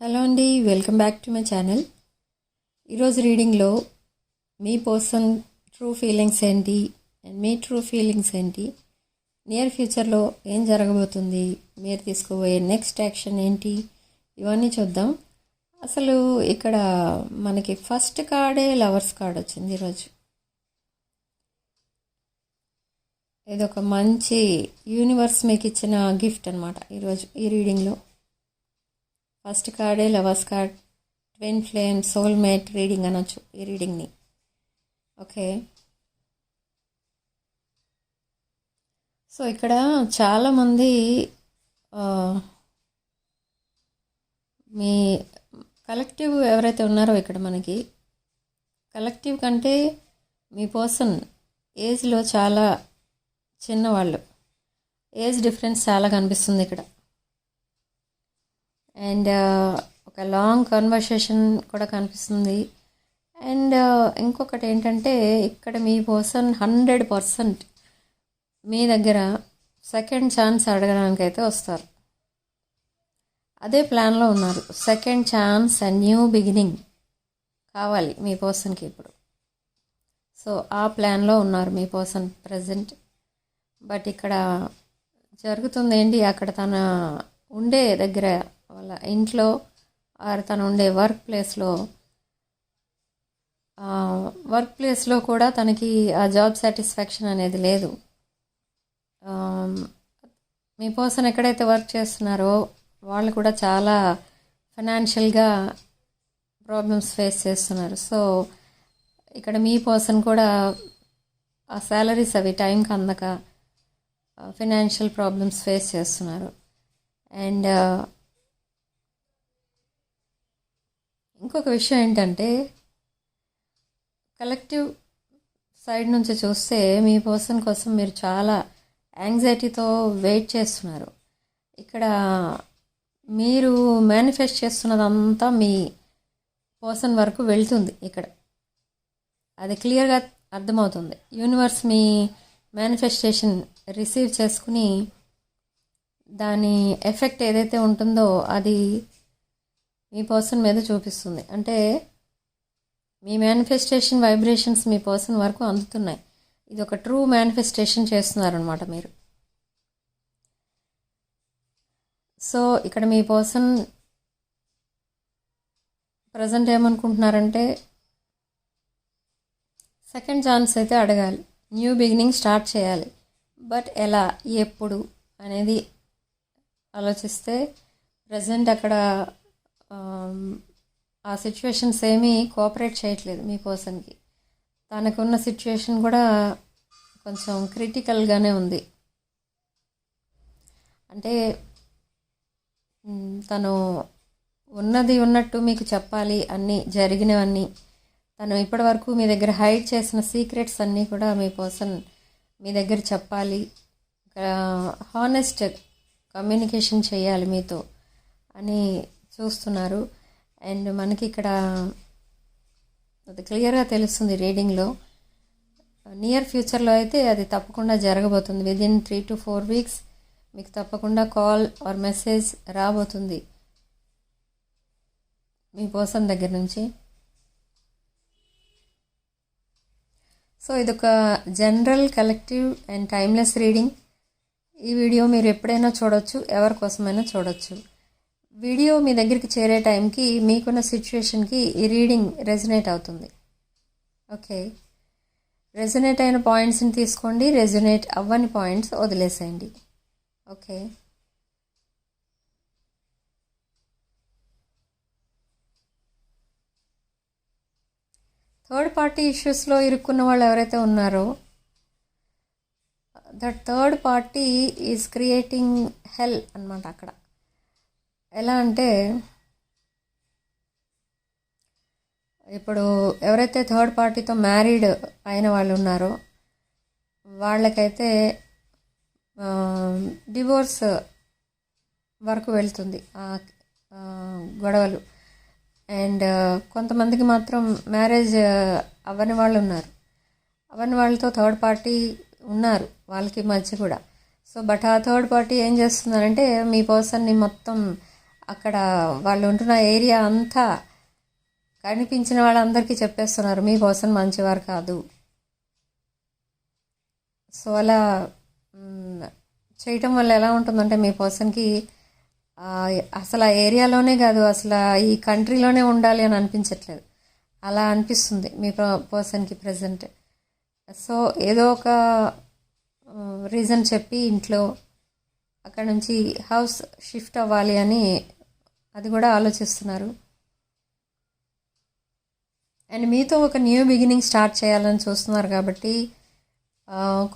Hello అండి, welcome back to my channel. ఈరోజు రీడింగ్లో మీ person true feelings ఏంటి అండ్ మీ ట్రూ ఫీలింగ్స్ ఏంటి, near ఫ్యూచర్లో ఏం జరగబోతుంది, మీరు తీసుకోబోయే నెక్స్ట్ యాక్షన్ ఏంటి, ఇవన్నీ చూద్దాం. అసలు ఇక్కడ మనకి ఫస్ట్ కార్డే లవర్స్ కార్డ్ వచ్చింది ఈరోజు. ఇదొక మంచి యూనివర్స్ మీకు ఇచ్చిన గిఫ్ట్ అనమాట ఈరోజు ఈ రీడింగ్లో. ఫస్ట్ కార్డే lovers card, twin flame, soulmate reading అనొచ్చు ఈ రీడింగ్ని. ఓకే, సో ఇక్కడ చాలామంది మీ కలెక్టివ్ ఎవరైతే ఉన్నారో ఇక్కడ మనకి కలెక్టివ్ కంటే మీ పర్సన్ ఏజ్లో చాలా చిన్నవాళ్ళు, ఏజ్ డిఫరెన్స్ చాలా కనిపిస్తుంది ఇక్కడ. అండ్ ఒక లాంగ్ కన్వర్సేషన్ కూడా కనిపిస్తుంది. అండ్ ఇంకొకటి ఏంటంటే ఇక్కడ మీ పర్సన్ 100% మీ దగ్గర సెకండ్ ఛాన్స్ అడగడానికి అయితే వస్తారు. అదే ప్లాన్లో ఉన్నారు. Second chance and new beginning కావాలి మీ పర్సన్కి ఇప్పుడు. సో ఆ ప్లాన్లో ఉన్నారు మీ పర్సన్ ప్రజెంట్. బట్ ఇక్కడ జరుగుతుంది ఏంటి, అక్కడ తన ఉండే దగ్గర వాళ్ళ ఇంట్లో ఆర్ తను ఉండే వర్క్ ప్లేస్లో కూడా తనకి ఆ జాబ్ సాటిస్ఫాక్షన్ అనేది లేదు. మీ పర్సన్ ఎక్కడైతే వర్క్ చేస్తున్నారో వాళ్ళు కూడా చాలా ఫైనాన్షియల్గా ప్రాబ్లమ్స్ ఫేస్ చేస్తున్నారు. సో ఇక్కడ మీ పర్సన్ కూడా ఆ శాలరీస్ అవి టైంకి అందక ఫైనాన్షియల్ ప్రాబ్లమ్స్ ఫేస్ చేస్తున్నారు. అండ్ ఇంకొక విషయం ఏంటంటే కలెక్టివ్ సైడ్ నుంచి చూస్తే మీ పర్సన్ కోసం మీరు చాలా యాంగ్జైటీతో వెయిట్ చేస్తున్నారు. ఇక్కడ మీరు మేనిఫెస్ట్ చేస్తున్నదంతా మీ పర్సన్ వరకు వెళ్తుంది. ఇక్కడ అది క్లియర్గా అర్థమవుతుంది. యూనివర్స్ మీ మేనిఫెస్టేషన్ రిసీవ్ చేసుకుని దాని ఎఫెక్ట్ ఏదైతే ఉంటుందో అది మీ పర్సన్ మీద చూపిస్తుంది. అంటే మీ మేనిఫెస్టేషన్ వైబ్రేషన్స్ మీ పర్సన్ వరకు అందుతున్నాయి. ఇది ఒక ట్రూ మేనిఫెస్టేషన్ చేస్తున్నారనమాట మీరు. సో ఇక్కడ మీ పర్సన్ ప్రజెంట్ ఏమనుకుంటున్నారంటే సెకండ్ ఛాన్స్ అయితే అడగాలి, న్యూ బిగినింగ్ స్టార్ట్ చేయాలి. బట్ ఎలా, ఎప్పుడు అనేది ఆలోచిస్తే ప్రజెంట్ అక్కడ ఆ సిచ్యువేషన్స్ ఏమీ కోఆపరేట్ చేయట్లేదు మీ పర్సన్కి. తనకున్న సిచ్యువేషన్ కూడా కొంచెం క్రిటికల్గానే ఉంది. అంటే తను ఉన్నది ఉన్నట్టు మీకు చెప్పాలి, అన్నీ జరిగినవన్నీ. తను ఇప్పటి వరకు మీ దగ్గర హైడ్ చేసిన సీక్రెట్స్ అన్నీ కూడా మీ పర్సన్ మీ దగ్గర చెప్పాలి, హానెస్ట్ కమ్యూనికేషన్ చేయాలి మీతో అని చూస్తున్నారు. అండ్ మనకి ఇక్కడ అది క్లియర్గా తెలుస్తుంది రీడింగ్లో. నియర్ ఫ్యూచర్లో అయితే అది తప్పకుండా జరగబోతుంది. విదిన్ 3 to 4 weeks మీకు తప్పకుండా కాల్ ఆర్ మెసేజ్ రాబోతుంది మీ పర్సన్ దగ్గర నుంచి. సో ఇదొక general, collective and timeless reading. ఈ వీడియో మీరు ఎప్పుడైనా చూడొచ్చు, ఎవరి కోసమైనా చూడొచ్చు. వీడియో మీ దగ్గరికి చేరే టైంకి మీకున్న సిచ్యువేషన్కి ఈ రీడింగ్ రెజనేట్ అవుతుంది. ఓకే, రెజనేట్ అయిన పాయింట్స్ని తీసుకోండి, రెజనేట్ అవ్వని పాయింట్స్ వదిలేసేయండి. ఓకే, థర్డ్ పార్టీ ఇష్యూస్లో ఇరుక్కున్న వాళ్ళు ఎవరైతే ఉన్నారో that third party is creating hell అన్నమాట. అక్కడ ఎలా అంటే ఇప్పుడు ఎవరైతే థర్డ్ పార్టీతో మ్యారీడ్ అయిన వాళ్ళు ఉన్నారో వాళ్ళకైతే డివోర్స్ వరకు వెళ్తుంది ఆ గొడవలు. అండ్ కొంతమందికి మాత్రం మ్యారేజ్ అవ్వని వాళ్ళు ఉన్నారు, అవ్వని వాళ్ళతో థర్డ్ పార్టీ ఉన్నారు వాళ్ళకి మధ్య కూడా. సో బట్ ఆ థర్డ్ పార్టీ ఏం చేస్తున్నారంటే మీ పర్సన్ని మొత్తం అక్కడ వాళ్ళు ఉంటున్న ఏరియా అంతా కనిపించిన వాళ్ళందరికీ చెప్పేస్తున్నారు మీ పర్సన్ మంచివారు కాదు. సో అలా చేయటం వల్ల ఎలా ఉంటుందంటే మీ పర్సన్కి అసలు ఆ ఏరియాలోనే కాదు, అసలు ఈ కంట్రీలోనే ఉండాలి అని అనిపించట్లేదు. అలా అనిపిస్తుంది మీ పర్సన్కి ప్రజెంట్. సో ఏదో ఒక రీజన్ చెప్పి ఇంట్లో అక్కడ నుంచి హౌస్ షిఫ్ట్ అవ్వాలి అని అది కూడా ఆలోచిస్తున్నారు. అండ్ మీతో ఒక న్యూ బిగినింగ్ స్టార్ట్ చేయాలని చూస్తున్నారు కాబట్టి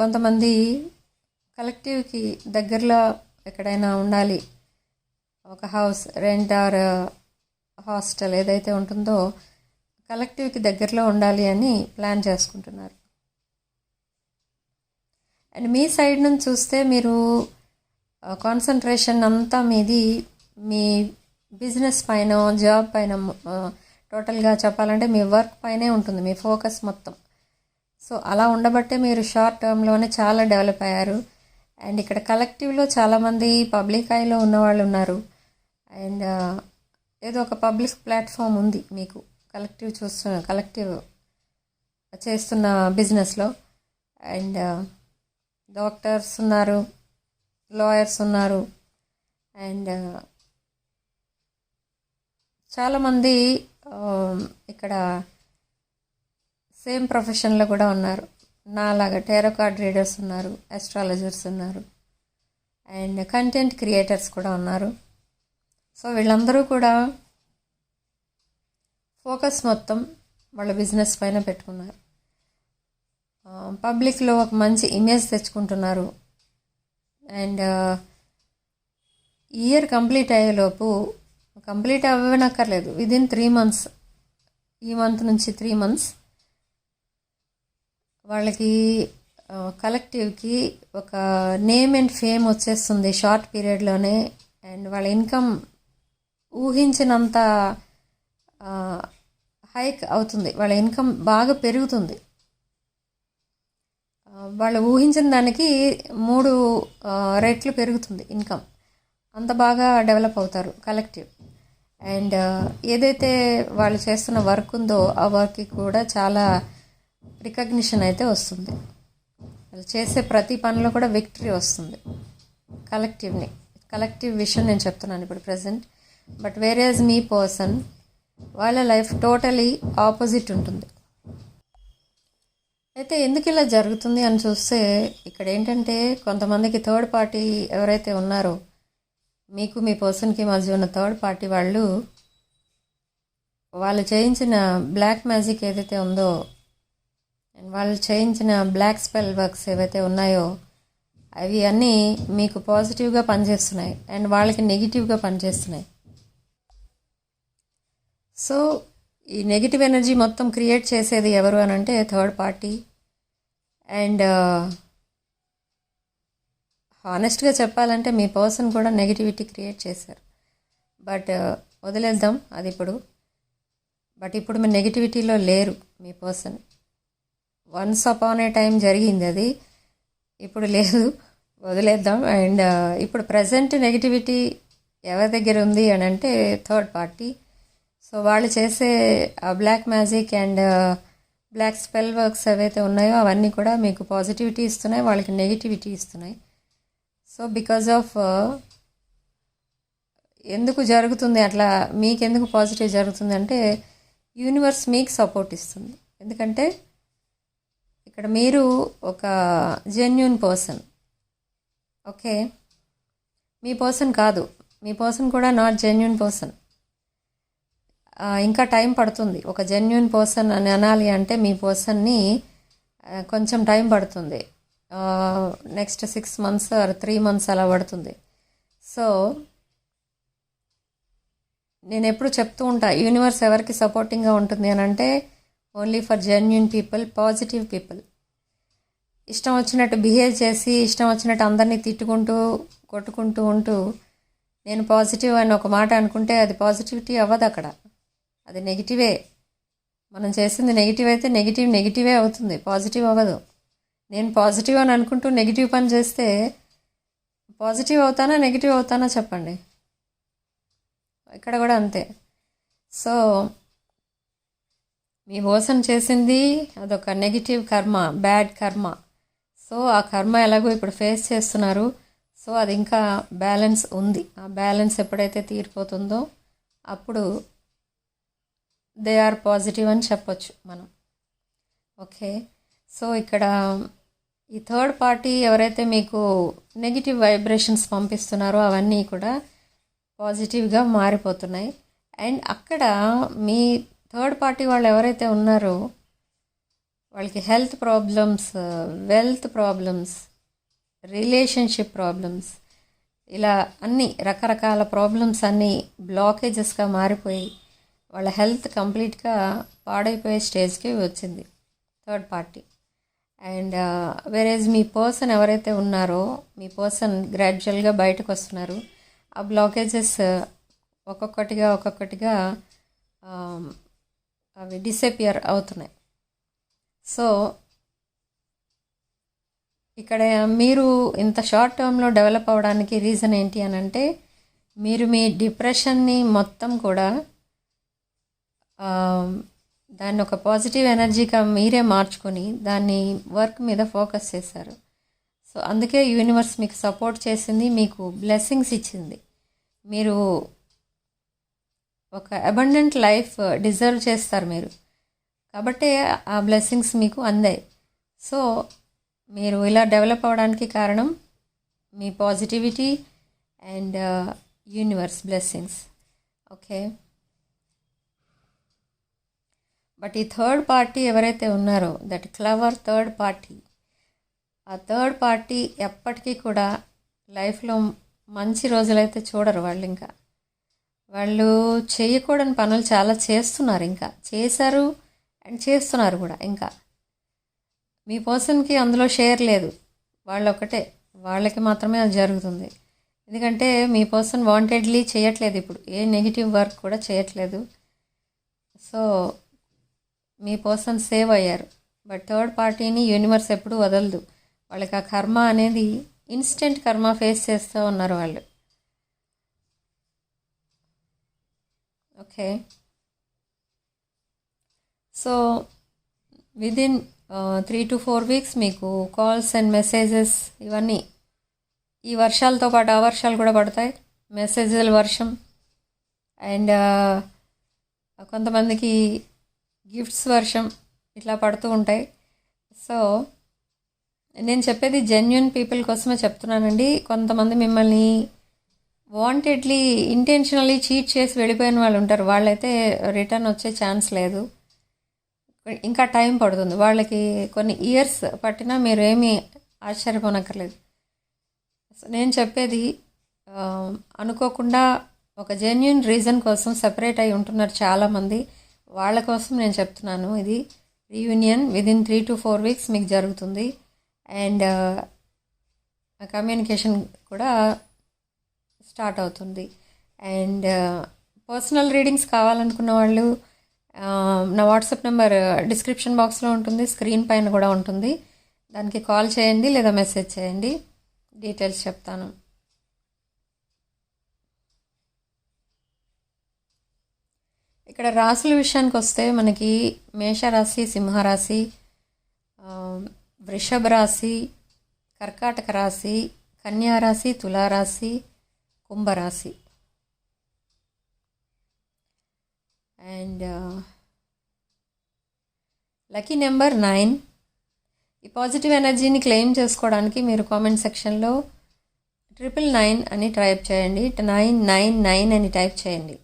కొంతమంది కలెక్టివ్కి దగ్గరలో ఎక్కడైనా ఉండాలి, ఒక హౌస్ రెంట్ ఆర్ హాస్టల్ ఏదైతే ఉంటుందో కలెక్టివ్కి దగ్గరలో ఉండాలి అని ప్లాన్ చేసుకుంటున్నారు. అండ్ మీ సైడ్ నుంచి చూస్తే మీరు కాన్సన్ట్రేషన్ అంతా మీది మీ బిజినెస్ పైన, జాబ్ పైన, టోటల్గా చెప్పాలంటే మీ వర్క్ పైనే ఉంటుంది మీ ఫోకస్ మొత్తం. సో అలా ఉండబట్టే మీరు షార్ట్ టర్మ్లోనే చాలా డెవలప్ అయ్యారు. అండ్ ఇక్కడ కలెక్టివ్లో చాలామంది పబ్లిక్ ఐలో ఉన్నవాళ్ళు ఉన్నారు. అండ్ ఏదో ఒక పబ్లిక్ ప్లాట్ఫామ్ ఉంది మీకు కలెక్టివ్ చేస్తున్న బిజినెస్లో. అండ్ డాక్టర్స్ ఉన్నారు, లాయర్స్ ఉన్నారు, అండ్ చాలామంది ఇక్కడ సేమ్ ప్రొఫెషన్లో కూడా ఉన్నారు. నాలాగా టారో కార్డ్ రీడర్స్ ఉన్నారు, ఆస్ట్రాలజర్స్ ఉన్నారు, అండ్ కంటెంట్ క్రియేటర్స్ కూడా ఉన్నారు. సో వీళ్ళందరూ కూడా ఫోకస్ మొత్తం వాళ్ళ బిజినెస్ పైన పెట్టుకున్నారు. పబ్లిక్లో ఒక మంచి ఇమేజ్ తెచ్చుకుంటున్నారు. అండ్ ఇయర్ కంప్లీట్ అయ్యేలోపు, కంప్లీట్ అవ్వనక్కర్లేదు, విదిన్ 3 months, ఈ మంత్ నుంచి 3 months వాళ్ళకి కలెక్టివ్కి ఒక నేమ్ అండ్ ఫేమ్ వచ్చేస్తుంది షార్ట్ పీరియడ్లోనే. అండ్ వాళ్ళ ఇన్కమ్ ఊహించినంత హైక్ అవుతుంది, వాళ్ళ ఇన్కమ్ బాగా పెరుగుతుంది. వాళ్ళు ఊహించిన దానికి 3 రెట్లు పెరుగుతుంది ఇన్కమ్. అంత బాగా డెవలప్ అవుతారు కలెక్టివ్. అండ్ ఏదైతే వాళ్ళు చేస్తున్న వర్క్ ఉందో ఆ వర్క్కి కూడా చాలా రికగ్నిషన్ అయితే వస్తుంది. వాళ్ళు చేసే ప్రతి పనిలో కూడా విక్టరీ వస్తుంది. కలెక్టివ్ విషయం నేను చెప్తున్నాను ఇప్పుడు ప్రజెంట్. బట్ వేరేజ్ మీ పర్సన్ వాళ్ళ లైఫ్ టోటలీ ఆపోజిట్ ఉంటుంది. అయితే ఎందుకు ఇలా జరుగుతుంది అని చూస్తే ఇక్కడ ఏంటంటే కొంతమందికి థర్డ్ పార్టీ ఎవరైతే ఉన్నారో మీకు మీ పర్సన్కి మధ్య ఉన్న థర్డ్ పార్టీ వాళ్ళు చేయించిన బ్లాక్ మ్యాజిక్ ఏదైతే ఉందో, అండ్ వాళ్ళు చేయించిన బ్లాక్ స్పెల్ వర్క్స్ ఏవైతే ఉన్నాయో అవి అన్నీ మీకు పాజిటివ్గా పనిచేస్తున్నాయి అండ్ వాళ్ళకి నెగిటివ్గా పనిచేస్తున్నాయి. సో ఈ నెగిటివ్ ఎనర్జీ మొత్తం క్రియేట్ చేసేది ఎవరు అని అంటే థర్డ్ పార్టీ. అండ్ హానెస్ట్గా చెప్పాలంటే మీ పర్సన్ కూడా నెగిటివిటీ క్రియేట్ చేశారు. బట్ వదిలేద్దాం అది ఇప్పుడు. బట్ ఇప్పుడు మీ నెగిటివిటీలో లేరు మీ person. Once upon a time జరిగింది అది, ఇప్పుడు లేదు, వదిలేద్దాం. అండ్ ఇప్పుడు ప్రజెంట్ నెగిటివిటీ ఎవరి దగ్గర ఉంది అని అంటే థర్డ్ పార్టీ. సో వాళ్ళు చేసే black magic and black spell works ఏవైతే ఉన్నాయో అవన్నీ కూడా మీకు పాజిటివిటీ ఇస్తున్నాయి, వాళ్ళకి నెగిటివిటీ ఇస్తున్నాయి. సో బికాజ్ ఆఫ్ ఎందుకు జరుగుతుంది అట్లా, మీకెందుకు పాజిటివ్ జరుగుతుంది అంటే యూనివర్స్ మీకు సపోర్ట్ ఇస్తుంది. ఎందుకంటే ఇక్కడ మీరు ఒక జెన్యూన్ పర్సన్. ఓకే, మీ పర్సన్ కాదు, మీ పర్సన్ కూడా నాట్ జెన్యూన్ పర్సన్. ఇంకా టైం పడుతుంది. ఒక జెన్యూన్ పర్సన్ అని అనాలి అంటే మీ పర్సన్ని కొంచెం టైం పడుతుంది. నెక్స్ట్ 6 months ఆర్ 3 months అలా పడుతుంది. సో నేను ఎప్పుడు చెప్తూ ఉంటా, యూనివర్స్ ఎవరికి సపోర్టింగ్గా ఉంటుంది అని అంటే only for genuine people, positive people. ఇష్టం వచ్చినట్టు బిహేవ్ చేసి ఇష్టం వచ్చినట్టు అందరినీ తిట్టుకుంటూ కొట్టుకుంటూ ఉంటూ నేను పాజిటివ్ అని ఒక మాట అనుకుంటే అది పాజిటివిటీ అవ్వదు, అక్కడ అది నెగిటివే. మనం చేసింది నెగిటివ్ అయితే నెగిటివే అవుతుంది, పాజిటివ్ అవ్వదు. నేను పాజిటివ్ అని అనుకుంటూ నెగిటివ్ పని చేస్తే పాజిటివ్ అవుతానా నెగిటివ్ అవుతానా చెప్పండి. ఇక్కడ కూడా అంతే. సో మీ పర్సన్ చేసింది అదొక నెగిటివ్ కర్మ, బ్యాడ్ కర్మ. సో ఆ కర్మ ఎలాగో ఇప్పుడు ఫేస్ చేస్తున్నారు. సో అది ఇంకా బ్యాలెన్స్ ఉంది. ఆ బ్యాలెన్స్ ఎప్పుడైతే తీరిపోతుందో అప్పుడు దే ఆర్ పాజిటివ్ అని చెప్పొచ్చు మనం. ఓకే. సో ఇక్కడ ఈ థర్డ్ పార్టీ ఎవరైతే మీకు నెగిటివ్ వైబ్రేషన్స్ పంపిస్తున్నారో అవన్నీ కూడా పాజిటివ్గా మారిపోతున్నాయి. అండ్ అక్కడ మీ థర్డ్ పార్టీ వాళ్ళు ఎవరైతే ఉన్నారో వాళ్ళకి health problems, wealth problems, relationship problems, ఇలా అన్ని రకరకాల ప్రాబ్లమ్స్ అన్నీ బ్లాకేజెస్గా మారిపోయి వాళ్ళ హెల్త్ కంప్లీట్గా పాడైపోయే స్టేజ్కి వచ్చింది థర్డ్ పార్టీ. అండ్ వేరేజ్ మీ పర్సన్ ఎవరైతే ఉన్నారో మీ పర్సన్ గ్రాడ్యువల్గా బయటకు వస్తున్నారు. ఆ బ్లాకేజెస్ ఒక్కొక్కటిగా అవి డిసపియర్ అవుతున్నాయి. సో ఇక్కడ మీరు ఇంత షార్ట్ టర్మ్లో డెవలప్ అవ్వడానికి రీజన్ ఏంటి అని అంటే, మీరు మీ డిప్రెషన్ని మొత్తం కూడా దాన్ని ఒక పాజిటివ్ ఎనర్జీగా మీరే మార్చుకొని దాన్ని వర్క్ మీద ఫోకస్ చేశారు. సో అందుకే యూనివర్స్ మీకు సపోర్ట్ చేసింది, మీకు బ్లెస్సింగ్స్ ఇచ్చింది. మీరు ఒక అబండెంట్ లైఫ్ డిజర్వ్ చేస్తారు మీరు, కాబట్టి ఆ బ్లెస్సింగ్స్ మీకు అందాయి. సో మీరు ఇలా డెవలప్ అవ్వడానికి కారణం మీ positivity and universe blessings. Okay. But ఈ థర్డ్ పార్టీ ఎవరైతే ఉన్నారో, దట్ క్లవర్ థర్డ్ పార్టీ, ఆ థర్డ్ పార్టీ ఎప్పటికీ కూడా లైఫ్లో మంచి రోజులైతే చూడరు. వాళ్ళు చేయకూడని పనులు చాలా చేస్తున్నారు, ఇంకా చేశారు అండ్ చేస్తున్నారు కూడా. ఇంకా మీ పర్సన్కి అందులో షేర్ లేదు, వాళ్ళకి మాత్రమే అది జరుగుతుంది. ఎందుకంటే మీ పర్సన్ వాంటెడ్లీ చేయట్లేదు, ఇప్పుడు ఏ నెగిటివ్ వర్క్ కూడా చేయట్లేదు. సో మీ పర్సన్ సేవ్ అయ్యారు. బట్ థర్డ్ పార్టీని యూనివర్స్ ఎప్పుడూ వదలదు. వాళ్ళకి ఆ కర్మ అనేది ఇన్స్టెంట్ కర్మ ఫేస్ చేస్తూ ఉన్నారు వాళ్ళు. Okay. So within 3 to 4 weeks మీకు కాల్స్ అండ్ మెసేజెస్ ఇవన్నీ, ఈ వర్షాలతో పాటు ఆ వర్షాలు కూడా పడతాయి, మెసేజ్ల వర్షం. అండ్ కొంతమందికి గిఫ్ట్స్ వర్షం ఇట్లా పడుతూ ఉంటాయి. సో నేను చెప్పేది జెన్యున్ పీపుల్ కోసమే చెప్తున్నానండి. కొంతమంది మిమ్మల్ని వాంటెడ్లీ ఇంటెన్షనల్లీ చీట్ చేసి వెళ్ళిపోయిన వాళ్ళు ఉంటారు. వాళ్ళైతే రిటర్న్ వచ్చే ఛాన్స్ లేదు, ఇంకా టైం పడుతుంది. వాళ్ళకి కొన్ని ఇయర్స్ పట్టినా మీరు ఏమీ ఆశ్చర్యపోనక్కర్లేదు. నేను చెప్పేది అనుకోకుండా ఒక జెన్యున్ రీజన్ కోసం సెపరేట్ అయి ఉంటున్నారు చాలామంది, వాళ్ళ కోసం నేను చెప్తున్నాను. ఇది రీయూనియన్ విదిన్ 3 to 4 weeks మీకు జరుగుతుంది. అండ్ కమ్యూనికేషన్ కూడా స్టార్ట్ అవుతుంది. అండ్ పర్సనల్ రీడింగ్స్ కావాలనుకున్న వాళ్ళు నా వాట్సాప్ నెంబర్ డిస్క్రిప్షన్ బాక్స్లో ఉంటుంది, స్క్రీన్ పైన కూడా ఉంటుంది. దానికి కాల్ చేయండి లేదా మెసేజ్ చేయండి, డీటెయిల్స్ చెప్తాను. ఇక్కడ రాశుల విషయానికి వస్తే మనకి మేషరాశి, సింహరాశి, వృషభ రాశి, కర్కాటక రాశి, కన్యారాశి, తులారాశి, కుంభరాశి. And lucky number 9. ఈ పాజిటివ్ ఎనర్జీని క్లెయిమ్ చేసుకోవడానికి మీరు కామెంట్ సెక్షన్లో 999 అని టైప్ చేయండి, 999 అని టైప్ చేయండి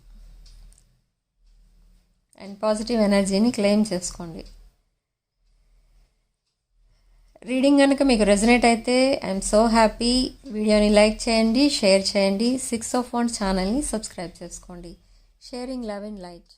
అండ్ పాజిటివ్ ఎనర్జీని క్లెయిమ్ చేసుకోండి. రీడింగ్ కనుక మీకు రెజనేట్ అయితే ఐఎమ్ సో హ్యాపీ. వీడియోని లైక్ చేయండి, షేర్ చేయండి. 6 of Wands ఛానల్ని సబ్స్క్రైబ్ చేసుకోండి. Sharing love and light.